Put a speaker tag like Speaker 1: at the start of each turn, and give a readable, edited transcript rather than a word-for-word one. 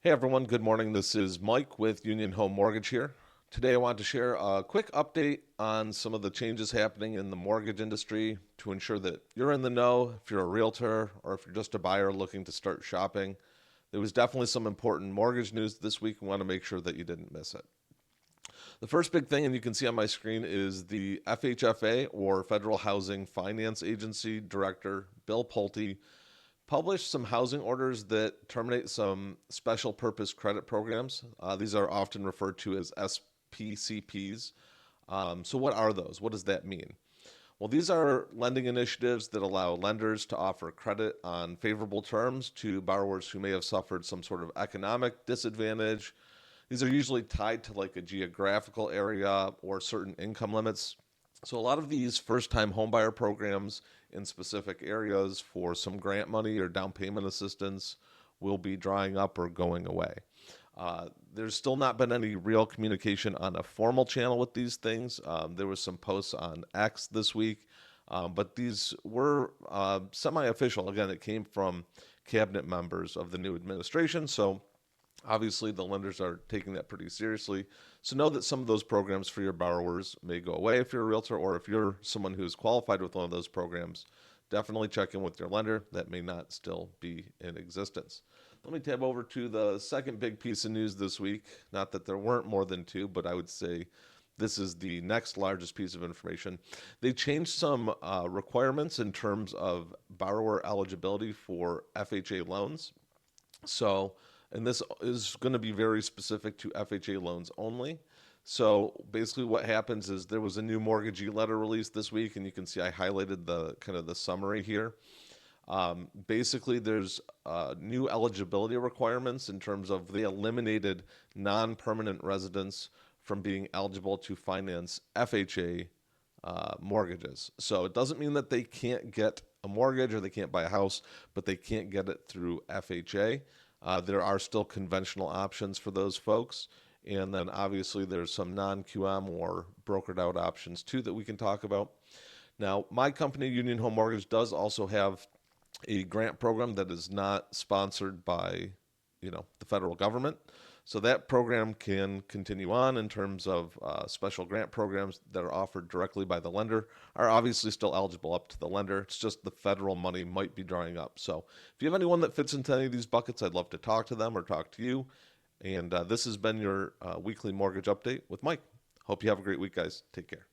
Speaker 1: Hey everyone, good morning. This is Mike with Union Home Mortgage here. Today I want to share a quick update on some of the changes happening in the mortgage industry to ensure that you're in the know if you're a realtor or if you're just a buyer looking to start shopping. There was definitely some important mortgage news this week. We want to make sure that you didn't miss it. The first big thing, and you can see on my screen, is the FHFA or Federal Housing Finance Agency Director Bill Pulte published some housing orders that terminate some special purpose credit programs. These are often referred to as SPCPs. So, what are those? What does that mean? Well, these are lending initiatives that allow lenders to offer credit on favorable terms to borrowers who may have suffered some sort of economic disadvantage. These are usually tied to like a geographical area or certain income limits. So a lot of these first-time homebuyer programs in specific areas for some grant money or down payment assistance will be drying up or going away. There's still not been any real communication on a formal channel with these things. There was some posts on X this week, but these were semi-official. Again, it came from cabinet members of the new administration, so obviously, the lenders are taking that pretty seriously. So know that some of those programs for your borrowers may go away if you're a realtor, or if you're someone who's qualified with one of those programs, definitely check in with your lender. That may not still be in existence. Let me tab over to the second big piece of news this week. Not that there weren't more than two, but I would say this is the next largest piece of information. They changed some requirements in terms of borrower eligibility for FHA loans. So, and this is going to be very specific to FHA loans only. So basically what happens is there was a new mortgagee letter released this week, and you can see I highlighted the kind of the summary here. Basically, there's new eligibility requirements in terms of they eliminated non-permanent residents from being eligible to finance FHA mortgages. So it doesn't mean that they can't get a mortgage or they can't buy a house, but they can't get it through FHA. There are still conventional options for those folks. And then obviously there's some non-QM or brokered out options too that we can talk about. Now, my company, Union Home Mortgage, does also have a grant program that is not sponsored by, the federal government. So that program can continue on in terms of special grant programs that are offered directly by the lender are obviously still eligible up to the lender. It's just the federal money might be drying up. So if you have anyone that fits into any of these buckets, I'd love to talk to them or talk to you. And this has been your weekly mortgage update with Mike. Hope you have a great week, guys. Take care.